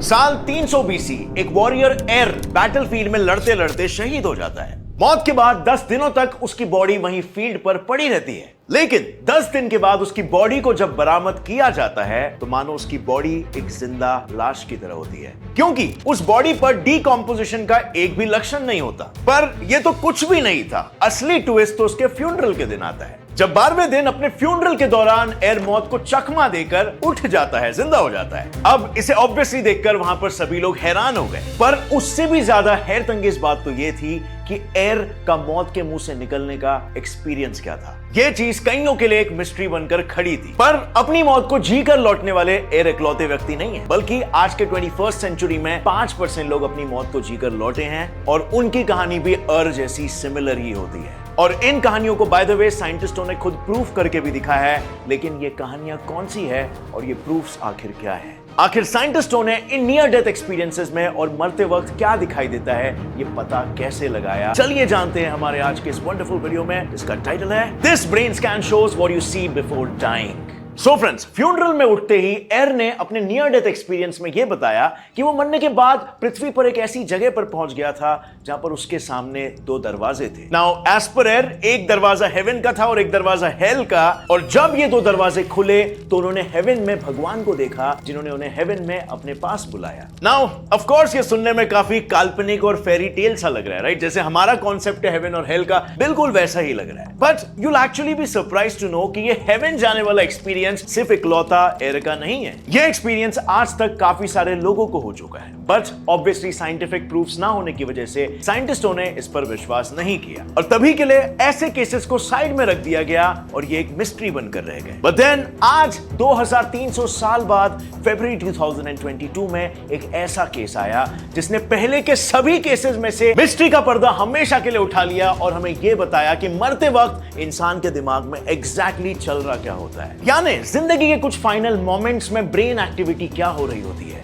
साल 300 बीसी एक वॉरियर एर बैटलफील्ड में लड़ते लड़ते शहीद हो जाता है। मौत के बाद 10 दिनों तक उसकी बॉडी वहीं फील्ड पर पड़ी रहती है, लेकिन 10 दिन के बाद उसकी बॉडी को जब बरामद किया जाता है तो मानो उसकी बॉडी एक जिंदा लाश की तरह होती है, क्योंकि उस बॉडी पर डीकंपोजिशन का एक भी लक्षण नहीं होता। पर यह तो कुछ भी नहीं था, असली ट्विस्ट तो उसके फ्यूनरल के दिन आता है, जब 12वें दिन अपने फ्यूनरल के दौरान एर मौत को चकमा देकर उठ जाता है, जिंदा हो जाता है। अब इसे ऑब्वियसली देखकर वहां पर सभी लोग हैरान हो गए, पर उससे भी ज्यादा हैरतअंगेज बात तो यह थी कि एर का मौत के मुंह से निकलने का एक्सपीरियंस क्या था। यह चीज कईयों के लिए एक मिस्ट्री बनकर खड़ी थी। पर अपनी मौत को जीकर लौटने वाले एर इकलौते व्यक्ति नहीं है, बल्कि आज के 21st सेंचुरी में 5% लोग अपनी मौत को जीकर लौटे हैं और उनकी कहानी भी एर जैसी सिमिलर ही होती है। और इन कहानियों को बाय द वे साइंटिस्टों ने खुद प्रूफ करके भी दिखाया है, लेकिन ये कहानियां कौन सी है और ये प्रूफ्स आखिर क्या है? आखिर साइंटिस्टों ने इन नियर डेथ एक्सपीरियंसेस में और मरते वक्त क्या दिखाई देता है, ये पता कैसे लगाया? चलिए जानते हैं हमारे आज के इस वंडरफुल वीडियो में, जिसका टाइटल है this brain scan shows what you see before dying. So friends, funeral में उठते ही एर ने अपने नियर डेथ एक्सपीरियंस में यह बताया कि वो मरने के बाद पृथ्वी पर एक ऐसी जगह पर पहुंच गया था जहां पर उसके सामने 2 दरवाजे थे। नाउ एज पर एर, एक दरवाजा हेवन का था और एक दरवाजा हेल का, और जब ये 2 दरवाजे खुले तो उन्होंने हेवन में भगवान को देखा, जिन्होंने उन्हें हेवन में अपने पास बुलाया। नाउ ऑफ कोर्स ये सुनने में काफी काल्पनिक और फेरी टेल सा लग रहा है, राइट? जैसे हमारा कॉन्सेप्ट है हेवन और हेल का, बिल्कुल वैसा ही लग रहा है। But you'll actually be surprised to know कि ये हेवन जाने वाला एक्सपीरियंस सिर्फ इकलौता एर का नहीं है। यह एक्सपीरियंस आज तक काफी सारे लोगों को हो चुका है, बट ऑब्वियसली साइंटिफिक प्रूफ्स ना होने की वजह से साइंटिस्टों ने इस पर विश्वास नहीं किया और तभी के लिए ऐसे केसेस को साइड में रख दिया गया और ये एक मिस्ट्री बनकर रह गए। बट देन आज 2300 साल बाद फरवरी 2022 में एक ऐसा केस आया जिसने पहले के सभी केसेस में से मिस्ट्री का पर्दा हमेशा के लिए उठा लिया और हमें यह बताया कि मरते वक्त इंसान के दिमाग में एग्जैक्टली चल रहा क्या होता है, यानी जिंदगी के कुछ फाइनल मोमेंट्स में ब्रेन एक्टिविटी क्या हो रही होती है।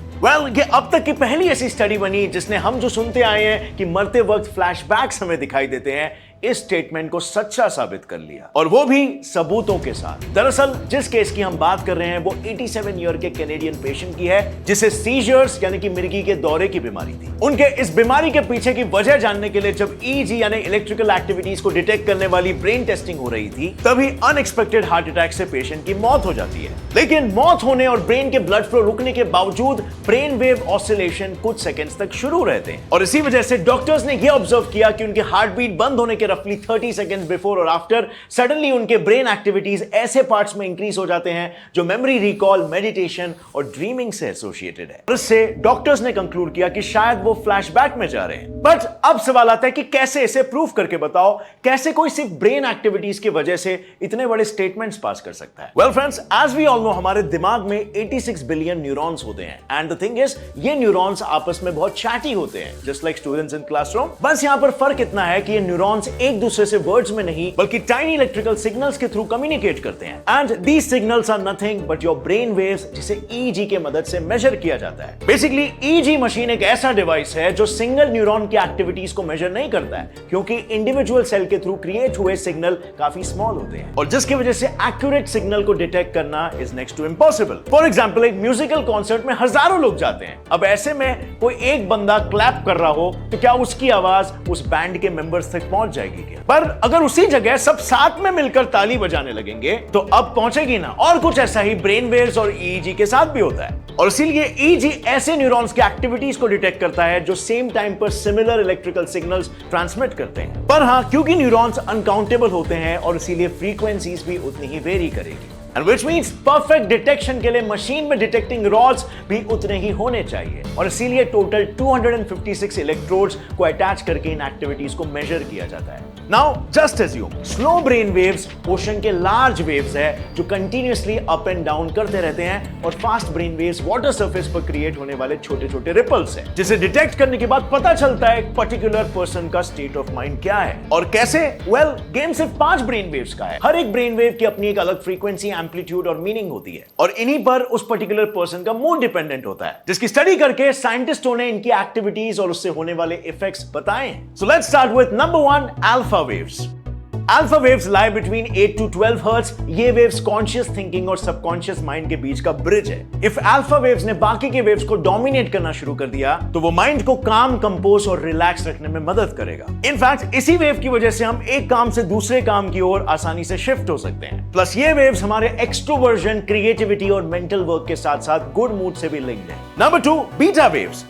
ये अब तक की पहली ऐसी स्टडी बनी जिसने हम जो सुनते आए हैं कि मरते वक्त फ्लैशबैक्स हमें दिखाई देते हैं, इस स्टेटमेंट को सच्चा साबित कर लिया, और वो भी सबूतों के साथ। दरअसल जिस केस की हम बात कर रहे हैं वो 87 ईयर के कैनेडियन पेशेंट की है, जिसे सीजर्स यानी कि मिर्गी के दौरे की बीमारी थी। उनके इस बीमारी के पीछे की वजह जानने के लिए जब ईईजी यानी इलेक्ट्रिकल एक्टिविटीज को डिटेक्ट करने वाली ब्रेन टेस्टिंग हो रही थी, तभी अनएक्सपेक्टेड हार्ट अटैक से पेशेंट की मौत हो जाती है। लेकिन मौत होने और ब्रेन के ब्लड फ्लो रुकने के बावजूद ब्रेन वेव ऑसिलेशन कुछ सेकंड्स तक शुरू रहते हैं, और इसी वजह से डॉक्टर्स ने यह ऑब्जर्व किया कि उनके हार्ट बीट बंद होने के रफली 30 सेकंड्स बिफोर और आफ्टर सडनली उनके ब्रेन एक्टिविटीज ऐसे पार्ट्स में इंक्रीज हो जाते हैं जो मेमोरी रिकॉल, मेडिटेशन और ड्रीमिंग से एसोसिएटेड है। इससे डॉक्टर्स ने कंक्लूड किया कि शायद वो फ्लैशबैक में जा रहे हैं। बट अब सवाल आता है कि कैसे इसे प्रूव करके बताओ, कैसे कोई सिर्फ ब्रेन एक्टिविटीज की वजह से इतने बड़े स्टेटमेंट्स पास कर सकता है? Well friends, as we all know, हमारे दिमाग में 86 बिलियन न्यूरॉन्स होते हैं, एंड द थिंग इज ये न्यूरॉन्स आपस में बहुत चैटी होते हैं, just like students in classroom. बस यहां पर फर्क इतना है कि ये न्यूरॉन्स एक दूसरे से वर्ड्स में नहीं बल्कि टाइनी इलेक्ट्रिकल सिग्नल्स के थ्रू कम्युनिकेट करते हैं, and these signals are nothing but your brain waves, जिसे ईईजी के मदद से मेजर किया जाता है। बेसिकली ईईजी मशीन एक ऐसा डिवाइस है जो सिंगल न्यूरॉन की एक्टिविटीज को मेजर नहीं करता है, क्योंकि इंडिविजुअल सेल के थ्रू क्रिएट हुए सिग्नल काफी स्मॉल होते हैं, और जिसकी वजह से एक्यूरेट सिग्नल को डिटेक्ट करना is next to impossible. For example, एक म्यूजिकल कॉन्सर्ट में हजारों लोग जाते हैं, अब ऐसे में कोई एक बंदा क्लैप कर रहा हो तो क्या उसकी आवाज उस बैंड के मेंबर्स तक पहुंच जाएगी क्या? पर अगर उसी जगह सब साथ में मिलकर ताली बजाने लगेंगे तो अब पहुंचेगी ना। और कुछ ऐसा ही ब्रेन वेव्स और ईईजी के साथ भी होता है, और इसीलिए ईईजी ऐसे न्यूरॉन्स की एक्टिविटीज को डिटेक्ट करता है जो सेम टाइम पर सिमिलर इलेक्ट्रिकल सिग्नल्स ट्रांसमिट करते हैं। पर हां, क्योंकि न्यूरॉन्स अनकाउंटेबल होते हैं और इसीलिए फ्रीक्वेंसीज भी उतनी ही वेरी करेगी, and which means perfect detection के लिए मशीन में डिटेक्टिंग रॉड्स भी उतने ही होने चाहिए, और इसीलिए टोटल 256 इलेक्ट्रोड्स को अटैच करके इन एक्टिविटीज को मेजर किया जाता है। Now just assume slow brain waves ocean के लार्ज वेव्स है जो कंटिन्यूअसली अप एंड डाउन करते रहते हैं, और fast brain waves water surface पर क्रिएट होने वाले छोटे छोटे रिपल्स हैं, जिसे डिटेक्ट करने के बाद पता चलता है एक पर्टिकुलर पर्सन का स्टेट ऑफ माइंड क्या है और कैसे। वेल, गेम सिर्फ 5 ब्रेन वेव्स का है, हर एक ब्रेन वेव की अपनी एक अलग फ्रीक्वेंसी, एम्पलीट्यूड और मीनिंग होती है, और इन्हीं पर उस पर्टिकुलर पर्सन का मूड डिपेंडेंट होता है, जिसकी स्टडी करके साइंटिस्टों ने इनकी एक्टिविटीज और उससे होने वाले इफेक्ट्स बताए। So let's start with number 1, alpha waves. Alpha waves lie between 8 to 12 hertz. ये वेव्स कॉन्शियस थिंकिंग और सबकॉन्शियस माइंड के बीच का ब्रिज है। इफ अल्फा वेव्स ने बाकी के वेव्स को डोमिनेट करना शुरू कर दिया तो वो माइंड को काम, कंपोज और रिलैक्स रखने में मदद करेगा। इनफैक्ट इसी वेव की वजह से हम एक काम से दूसरे काम की ओर आसानी से शिफ्ट हो सकते हैं। प्लस ये वेव्स हमारे एक्सट्रोवर्जन, क्रिएटिविटी और मेंटल वर्क के साथ साथ गुड मूड से भी लिंक्ड है। Number 2, beta waves.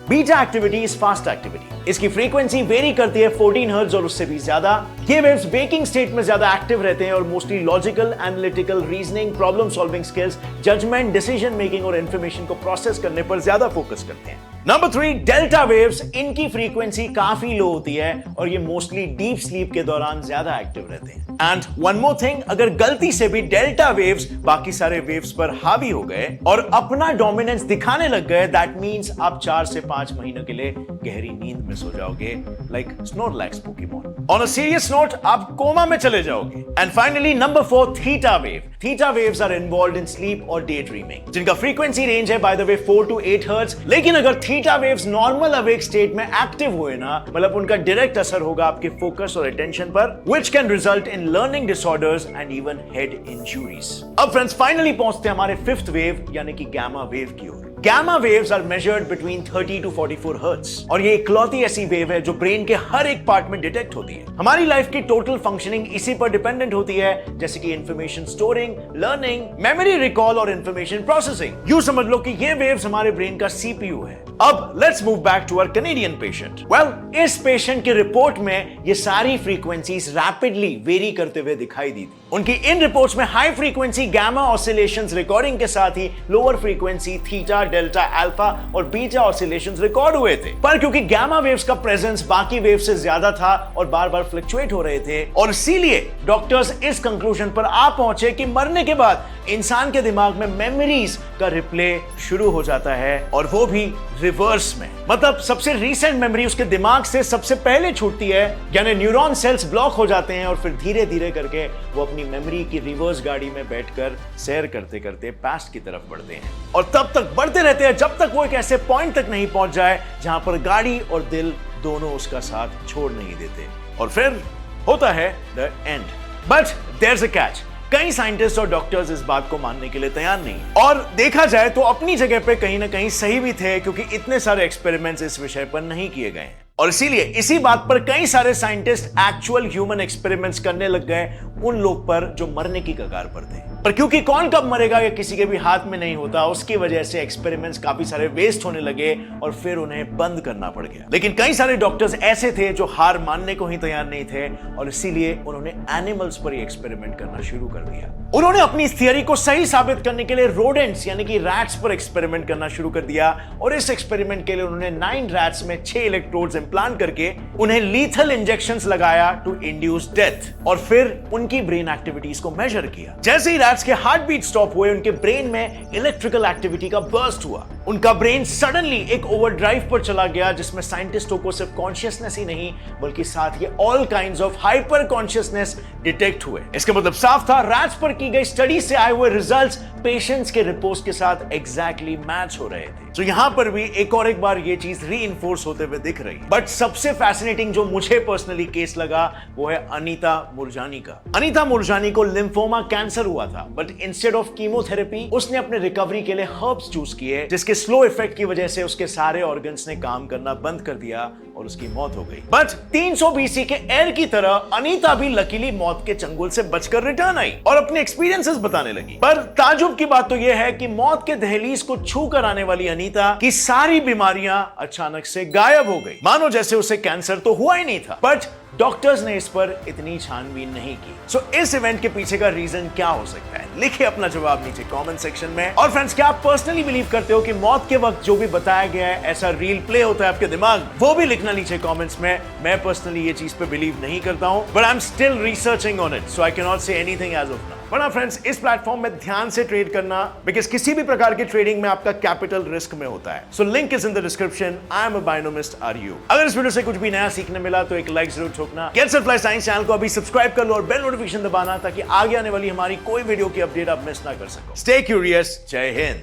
Beta activity is fast activity. इसकी फ्रीक्वेंसी वेरी करती है 14 हर्ट्ज और उससे भी ज्यादा। ये वेव्स वेकिंग स्टेट में ज्यादा एक्टिव रहते हैं और mostly logical, analytical, reasoning, problem solving skills, judgement, decision making और इंफॉर्मेशन को प्रोसेस करने पर ज्यादा फोकस करते हैं। Number 3, delta waves. इनकी फ्रीक्वेंसी काफी लो होती है और ये मोस्टली डीप स्लीप के दौरान ज्यादा एक्टिव रहते हैं। एंड वन मोर थिंग, अगर गलती से भी डेल्टा वेव्स बाकी सारे वेव्स पर हावी हो गए और अपना डोमिनेंस दिखाने लग गए, दैट मींस आप 4 से 5 महीनों के लिए गहरी नींद में सो जाओगे, like Snorlax Pokemon. On a serious note, आप कोमा में चले जाओगे। And finally number 4, theta wave. Theta waves are involved in sleep और डे ड्रीमिंग, जिनका फ्रीक्वेंसी रेंज है by the way 4 to 8 hertz. लेकिन अगर theta waves normal awake state में एक्टिव हुए ना, मतलब उनका डायरेक्ट असर होगा आपके फोकस और अटेंशन पर, which can result in learning disorders and even head injuries. अब फ्रेंड्स फाइनली पहुंचते हैं हमारे फिफ्थ वेव यानी कि गामा वेव की ओर। Gamma waves are measured between 30 to 44 hertz और ये इकलौती ऐसी वेव है जो ब्रेन के हर एक पार्ट में डिटेक्ट होती है। हमारी लाइफ की टोटल फंक्शनिंग इसी पर डिपेंडेंट होती है, जैसे कि information storing, learning, memory recall और इंफॉर्मेशन प्रोसेसिंग। यूं समझ लो कि ये वेव्स हमारे ब्रेन का सीपीयू है। अब let's move back to our Canadian patient. Well, इस पेशेंट की रिपोर्ट में ये सारी फ्रीक्वेंसीज रैपिडली वेरी करते हुए दिखाई दी थी। उनकी इन रिपोर्ट्स में high frequency gamma oscillations recording के साथ ही lower frequency theta, delta, alpha और बीटा ऑसिलेशंस रिकॉर्ड हुए थे। पर क्योंकि गामा वेव्स का प्रेजेंस बाकी वेव से ज्यादा था और बार बार फ्लक्चुएट हो रहे थे, और इसीलिए डॉक्टर्स इस कंक्लूजन पर आ पहुंचे कि मरने के बाद इंसान के दिमाग में मेमोरीज का रिप्ले शुरू हो जाता है, और वो भी रिवर्स में। मतलब सबसे रीसेंट मेमोरी उसके दिमाग से सबसे पहले छूटती है, यानी न्यूरॉन सेल्स ब्लॉक हो जाते हैं और फिर धीरे धीरे करके वो अपनी मेमोरी की रिवर्स गाड़ी में बैठकर सैर करते करते पास्ट की तरफ बढ़ते हैं, और तब तक बढ़ते रहते हैं जब तक वो एक ऐसे पॉइंट तक नहीं पहुंच जाए जहां पर गाड़ी और दिल दोनों उसका साथ छोड़ नहीं देते, और फिर होता है the end. But there is a catch. कई साइंटिस्ट और डॉक्टर्स इस बात को मानने के लिए तैयार नहीं, और देखा जाए तो अपनी जगह पे कहीं ना कहीं सही भी थे, क्योंकि इतने सारे एक्सपेरिमेंट्स इस विषय पर नहीं किए गए हैं। और इसीलिए इसी बात पर कई सारे साइंटिस्ट एक्चुअल ह्यूमन एक्सपेरिमेंट्स करने लग गए उन लोग पर जो मरने की कगार पर थे। पर क्योंकि कौन कब मरेगा ये किसी के भी हाथ में नहीं होता, उसकी वजह से एक्सपेरिमेंट्स काफी सारे वेस्ट होने लगे और फिर उन्हें बंद करना पड़ गया। लेकिन कई सारे डॉक्टर्स ऐसे थे जो हार मानने को ही तैयार नहीं थे, और इसीलिए उन्होंने एनिमल्स पर ही एक्सपेरिमेंट करना शुरू कर दिया। उन्होंने अपनी इस थियरी को सही साबित करने के लिए रोडेंट्स यानी कि रैट्स पर एक्सपेरिमेंट करना शुरू कर दिया, और इस एक्सपेरिमेंट के लिए उन्होंने 9 रैट्स में 6 इलेक्ट्रोड्स इम्प्लांट करके उन्हें लीथल इंजेक्शंस लगाया टू इंड्यूस डेथ, और फिर उनकी ब्रेन एक्टिविटीज को मेजर किया। जैसे ही रैट्स के हार्ट बीट स्टॉप हुए, उनके ब्रेन में इलेक्ट्रिकल एक्टिविटी का बर्स्ट हुआ। उनका ब्रेन सडनली एक ओवरड्राइव पर चला गया, जिसमें साइंटिस्टों को सिर्फ कॉन्शियसनेस ही नहीं बल्कि साथ ही all kinds of hyper consciousness detect हुए। इसका मतलब साफ था, रैट्स पर की गई स्टडी से आए हुए रिजल्ट्स पेशेंट्स के रिपोर्ट्स के साथ एग्जैक्टली मैच हो रहे थे। तो यहां पर भी एक और एक बार ये चीज रीइंफोर्स होते हुए दिख रही। बट सबसे फैसिनेटिंग जो मुझे पर्सनली केस लगा वो है अनीता मुरजानी का। अनीता मुरजानी को लिम्फोमा कैंसर हुआ था, बट इंस्टेड ऑफ कीमोथेरेपी उसने अपने रिकवरी के लिए हर्ब्स चूज किए, जिसके स्लो इफेक्ट की वजह से उसके सारे ऑर्गन्स ने काम करना बंद कर दिया और उसकी मौत हो गई। बट 300 BC के एयर की तरह अनीता भी लकीली मौत के चंगुल से बचकर रिटर्न आई और अपने एक्सपीरियंसेस बताने लगी। पर ताजुब की बात तो यह है कि मौत के दहलीज को छू कर आने वाली अनीता की सारी बीमारियां अचानक से गायब हो गई, मानो जैसे उसे कैंसर तो हुआ ही नहीं था। बट डॉक्टर्स ने इस पर इतनी छानबीन नहीं की। सो इस इवेंट के पीछे का रीजन क्या हो सकता है? लिखिए अपना जवाब नीचे कमेंट सेक्शन में। और फ्रेंड्स, क्या आप पर्सनली बिलीव करते हो कि मौत के वक्त जो भी बताया गया है ऐसा रियल प्ले होता है आपके दिमाग? वो भी लिखना नीचे कमेंट्स में। मैं पर्सनली ये चीज पे बिलीव नहीं करता हूं, but I am still researching on it, so I can not say anything as of now. But friends, इस प्लेटफॉर्म में ध्यान से ट्रेड करना, बिकॉज किसी भी प्रकार की ट्रेडिंग में आपका कैपिटल रिस्क में होता है। So link is in the description. I am a bionomist, are you? अगर इस वीडियो से कुछ भी नया सीखने मिला तो एक लाइक जरूर ठोकना। Gates and fly science channel को अभी सब्सक्राइब कर लो और बेल नोटिफिकेशन दबाना, ताकि आगे आने वाली हमारी कोई वीडियो की अपडेट आप मिस ना कर सको। Stay curious. जय हिंद।